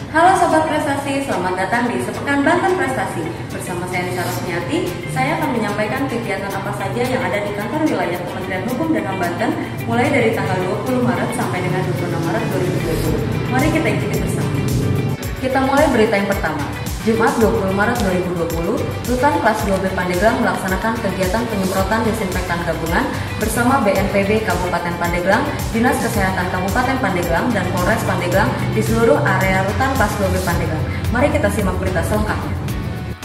Halo Sobat Prestasi, selamat datang di Sepekan Banten Prestasi. Bersama saya Nisa Rosmiati, saya akan menyampaikan kegiatan apa saja yang ada di kantor wilayah Kementerian Hukum dan HAM Banten mulai dari tanggal 20 Maret sampai dengan 26 Maret 2020. Mari kita ikuti bersama. Kita mulai berita yang pertama. Jumat 20 Maret 2020, Rutan Kelas 2B Pandeglang melaksanakan kegiatan penyemprotan desinfektan gabungan bersama BNPB Kabupaten Pandeglang, Dinas Kesehatan Kabupaten Pandeglang, dan Polres Pandeglang di seluruh area Rutan Kelas 2B Pandeglang. Mari kita simak berita selengkapnya.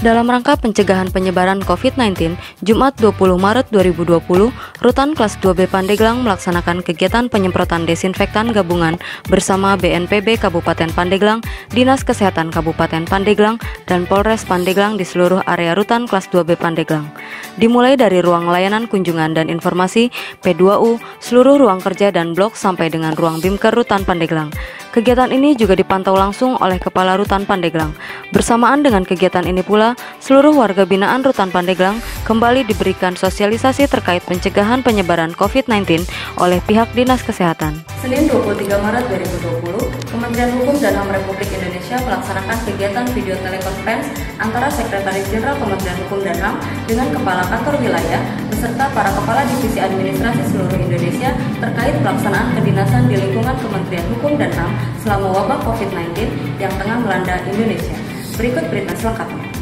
Dalam rangka pencegahan penyebaran COVID-19, Jumat 20 Maret 2020, Rutan Kelas 2B Pandeglang melaksanakan kegiatan penyemprotan desinfektan gabungan bersama BNPB Kabupaten Pandeglang, Dinas Kesehatan Kabupaten Pandeglang, dan Polres Pandeglang di seluruh area Rutan Kelas 2B Pandeglang. Dimulai dari ruang layanan kunjungan dan informasi P2U, seluruh ruang kerja dan blok sampai dengan ruang BIMker Rutan Pandeglang. Kegiatan ini juga dipantau langsung oleh Kepala Rutan Pandeglang. Bersamaan dengan kegiatan ini pula, seluruh warga binaan Rutan Pandeglang kembali diberikan sosialisasi terkait pencegahan penyebaran COVID-19 oleh pihak Dinas Kesehatan. Senin 23 Maret 2020, Kementerian Hukum dan HAM Republik Indonesia melaksanakan kegiatan video telekonferensi antara Sekretaris Jenderal Kementerian Hukum dan HAM dengan Kepala Kantor Wilayah beserta para Kepala Divisi Administrasi seluruh Indonesia terkait pelaksanaan kedinasan di lingkungan Kementerian Hukum dan HAM selama wabah COVID-19 yang tengah melanda Indonesia. Berikut berita selengkapnya.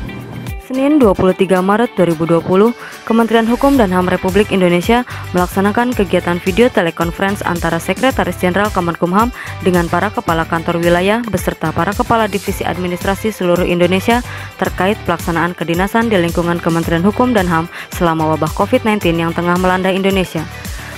Senin 23 Maret 2020, Kementerian Hukum dan HAM Republik Indonesia melaksanakan kegiatan video telekonferensi antara Sekretaris Jenderal Kemenkumham dengan para Kepala Kantor Wilayah beserta para Kepala Divisi Administrasi seluruh Indonesia terkait pelaksanaan kedinasan di lingkungan Kementerian Hukum dan HAM selama wabah COVID-19 yang tengah melanda Indonesia.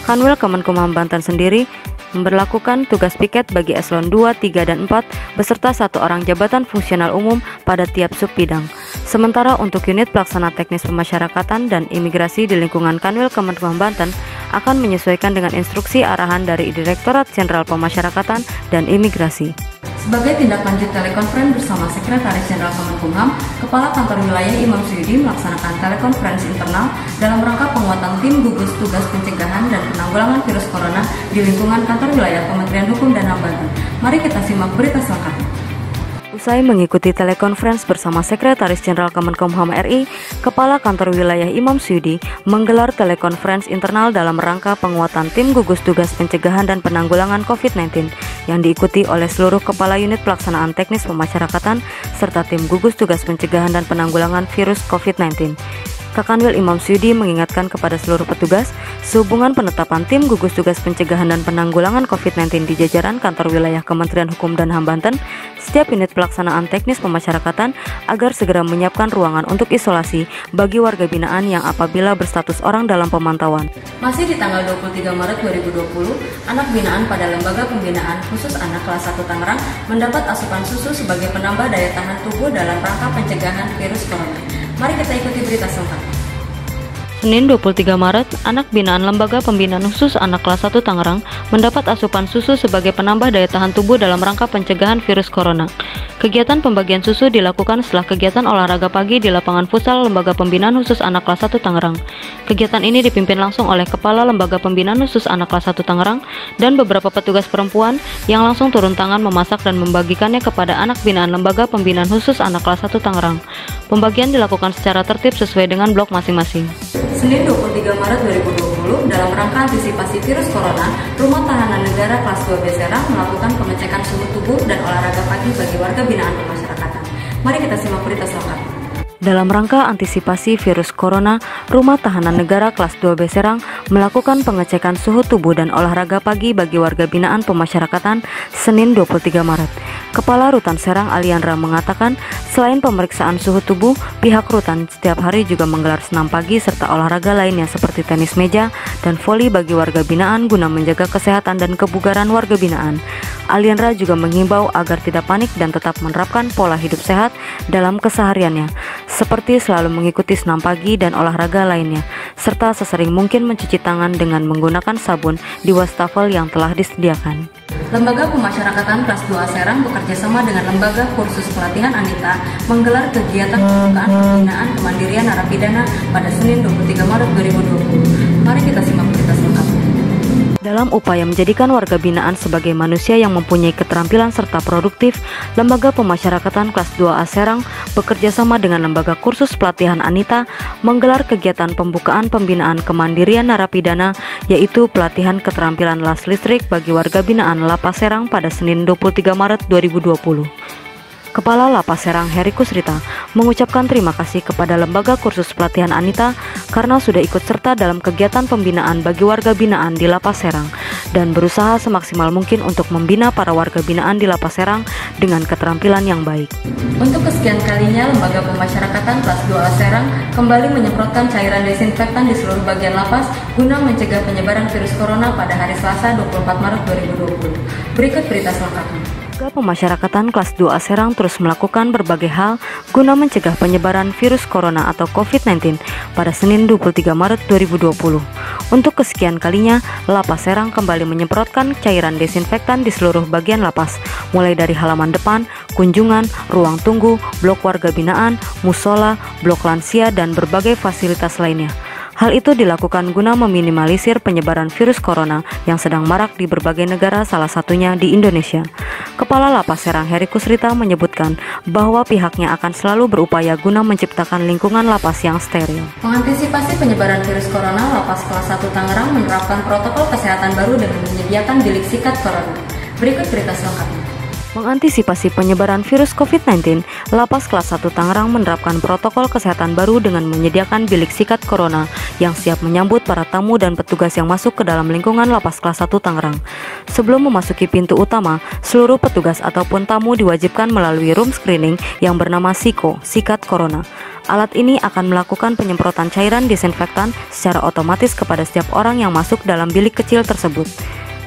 Kanwil Kemenkumham Banten sendiri memberlakukan tugas piket bagi eselon 2, 3, dan 4 beserta 1 orang jabatan fungsional umum pada tiap subbidang. Sementara untuk unit pelaksana teknis pemasyarakatan dan imigrasi di lingkungan Kanwil Kemenkumham Banten akan menyesuaikan dengan instruksi arahan dari Direktorat Jenderal Pemasyarakatan dan Imigrasi. Sebagai tindak lanjut telekonferensi bersama Sekretaris Jenderal Kemenkumham, Kepala Kantor Wilayah Imam Suyudi melaksanakan telekonferensi internal dalam rangka penguatan tim gugus tugas pencegahan dan penanggulangan virus corona di lingkungan Kantor Wilayah Kementerian Hukum dan HAM Banten. Mari kita simak berita selengkapnya. Usai mengikuti telekonferensi bersama Sekretaris Jenderal Kemenkumham RI, Kepala Kantor Wilayah Imam Suyudi menggelar telekonferensi internal dalam rangka penguatan tim gugus tugas pencegahan dan penanggulangan COVID-19 yang diikuti oleh seluruh Kepala Unit Pelaksanaan Teknis Pemasyarakatan serta tim gugus tugas pencegahan dan penanggulangan virus COVID-19. Kakanwil Imam Suyudi mengingatkan kepada seluruh petugas sehubungan penetapan tim gugus tugas pencegahan dan penanggulangan COVID-19 di jajaran kantor wilayah Kementerian Hukum dan HAM Banten, setiap unit pelaksanaan teknis pemasyarakatan agar segera menyiapkan ruangan untuk isolasi bagi warga binaan yang apabila berstatus orang dalam pemantauan. Masih di tanggal 23 Maret 2020, anak binaan pada Lembaga Pembinaan Khusus Anak Kelas 1 Tangerang mendapat asupan susu sebagai penambah daya tahan tubuh dalam rangka pencegahan virus corona. Mari kita ikuti berita selengkapnya. Senin 23 Maret, anak binaan Lembaga Pembinaan Khusus Anak Kelas 1 Tangerang mendapat asupan susu sebagai penambah daya tahan tubuh dalam rangka pencegahan virus corona. Kegiatan pembagian susu dilakukan setelah kegiatan olahraga pagi di lapangan futsal Lembaga Pembinaan Khusus Anak Kelas 1 Tangerang. Kegiatan ini dipimpin langsung oleh Kepala Lembaga Pembinaan Khusus Anak Kelas 1 Tangerang dan beberapa petugas perempuan yang langsung turun tangan memasak dan membagikannya kepada anak binaan Lembaga Pembinaan Khusus Anak Kelas 1 Tangerang. Pembagian dilakukan secara tertib sesuai dengan blok masing-masing. Senin 23 Maret 2020, dalam rangka antisipasi virus corona, Rumah Tahanan Negara Kelas 2B Serang melakukan pengecekan suhu tubuh dan olahraga pagi bagi warga binaan pemasyarakatan. Mari kita simak berita selengkapnya. Dalam rangka antisipasi virus corona, Rumah Tahanan Negara Kelas 2B Serang melakukan pengecekan suhu tubuh dan olahraga pagi bagi warga binaan pemasyarakatan Senin 23 Maret. Kepala Rutan Serang Aliandra mengatakan, selain pemeriksaan suhu tubuh, pihak Rutan setiap hari juga menggelar senam pagi serta olahraga lainnya seperti tenis meja dan voli bagi warga binaan guna menjaga kesehatan dan kebugaran warga binaan. Aliandra juga menghimbau agar tidak panik dan tetap menerapkan pola hidup sehat dalam kesehariannya, seperti selalu mengikuti senam pagi dan olahraga lainnya, serta sesering mungkin mencuci tangan dengan menggunakan sabun di wastafel yang telah disediakan. Lembaga Pemasyarakatan Kelas 2 Serang bekerjasama dengan Lembaga Kursus Pelatihan Anita menggelar kegiatan pembukaan pembinaan kemandirian narapidana pada Senin 23 Maret 2020. Mari kita simak berita selengkapnya. Dalam upaya menjadikan warga binaan sebagai manusia yang mempunyai keterampilan serta produktif, Lembaga Pemasyarakatan Kelas 2A Serang bekerja sama dengan Lembaga Kursus Pelatihan Anita menggelar kegiatan pembukaan pembinaan kemandirian narapidana, yaitu pelatihan keterampilan las listrik bagi warga binaan Lapas Serang pada Senin 23 Maret 2020. Kepala Lapas Serang Heri Kusrita mengucapkan terima kasih kepada Lembaga Kursus Pelatihan Anita karena sudah ikut serta dalam kegiatan pembinaan bagi warga binaan di Lapas Serang dan berusaha semaksimal mungkin untuk membina para warga binaan di Lapas Serang dengan keterampilan yang baik. Untuk kesekian kalinya, Lembaga Pemasyarakatan Kelas 2A Serang kembali menyemprotkan cairan desinfektan di seluruh bagian lapas guna mencegah penyebaran virus corona pada hari Selasa 24 Maret 2020. Berikut berita selengkapnya. Lembaga Pemasyarakatan Kelas 2A Serang terus melakukan berbagai hal guna mencegah penyebaran virus corona atau COVID-19 pada Senin 23 Maret 2020. Untuk kesekian kalinya, Lapas Serang kembali menyemprotkan cairan desinfektan di seluruh bagian lapas, mulai dari halaman depan, kunjungan, ruang tunggu, blok warga binaan, musola, blok lansia, dan berbagai fasilitas lainnya. Hal itu dilakukan guna meminimalisir penyebaran virus corona yang sedang marak di berbagai negara, salah satunya di Indonesia. Kepala Lapas Serang Heri Kusrita menyebutkan bahwa pihaknya akan selalu berupaya guna menciptakan lingkungan lapas yang steril. Mengantisipasi penyebaran virus corona, Lapas Kelas 1 Tangerang menerapkan protokol kesehatan baru dengan menyediakan bilik sikat corona. Berikut berita selengkapnya. Mengantisipasi penyebaran virus COVID-19, Lapas Kelas 1 Tangerang menerapkan protokol kesehatan baru dengan menyediakan bilik sikat corona yang siap menyambut para tamu dan petugas yang masuk ke dalam lingkungan Lapas Kelas 1 Tangerang. Sebelum memasuki pintu utama, seluruh petugas ataupun tamu diwajibkan melalui room screening yang bernama SIKO, sikat corona. Alat ini akan melakukan penyemprotan cairan desinfektan secara otomatis kepada setiap orang yang masuk dalam bilik kecil tersebut.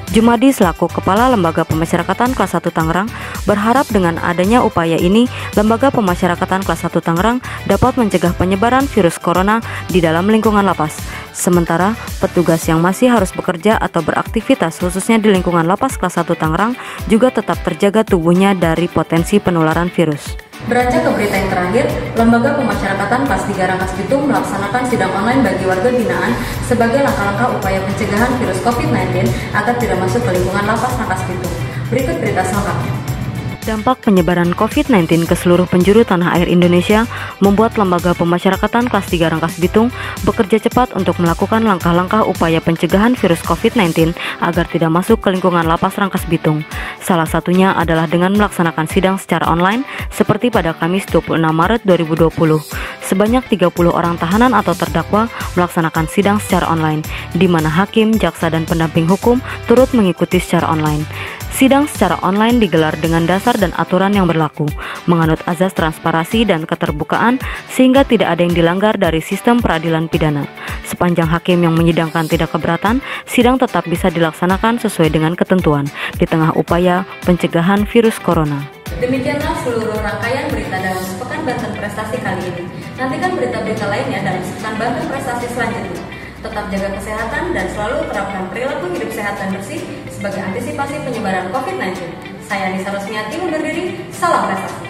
Jumadi selaku Kepala Lembaga Pemasyarakatan Kelas 1 Tangerang berharap dengan adanya upaya ini, Lembaga Pemasyarakatan Kelas 1 Tangerang dapat mencegah penyebaran virus corona di dalam lingkungan lapas. Sementara, petugas yang masih harus bekerja atau beraktivitas khususnya di lingkungan Lapas Kelas 1 Tangerang juga tetap terjaga tubuhnya dari potensi penularan virus. Beranjak ke berita yang terakhir, Lembaga Pemasyarakatan Kelas 3 Rangkas Bitung melaksanakan sidang online bagi warga binaan sebagai langkah-langkah upaya pencegahan virus COVID-19 agar tidak masuk ke lingkungan Lapas Rangkas Bitung. Berikut berita selengkapnya. Dampak penyebaran COVID-19 ke seluruh penjuru tanah air Indonesia membuat Lembaga Pemasyarakatan Kelas 3 Rangkas Bitung bekerja cepat untuk melakukan langkah-langkah upaya pencegahan virus COVID-19 agar tidak masuk ke lingkungan Lapas Rangkas Bitung. Salah satunya adalah dengan melaksanakan sidang secara online seperti pada Kamis 26 Maret 2020. Sebanyak 30 orang tahanan atau terdakwa melaksanakan sidang secara online, di mana hakim, jaksa, dan pendamping hukum turut mengikuti secara online. Sidang secara online digelar dengan dasar dan aturan yang berlaku, menganut azas transparansi dan keterbukaan sehingga tidak ada yang dilanggar dari sistem peradilan pidana. Sepanjang hakim yang menyidangkan tidak keberatan, sidang tetap bisa dilaksanakan sesuai dengan ketentuan di tengah upaya pencegahan virus corona. Demikianlah seluruh rangkaian berita dalam Sepekan Banten Prestasi kali ini. Nantikan berita-berita lainnya dalam Sepekan Banten Prestasi selanjutnya. Tetap jaga kesehatan dan selalu terapkan perilaku hidup sehat dan bersih sebagai antisipasi penyebaran COVID-19. Saya Nisa Rosmiati undur diri, salam prestasi.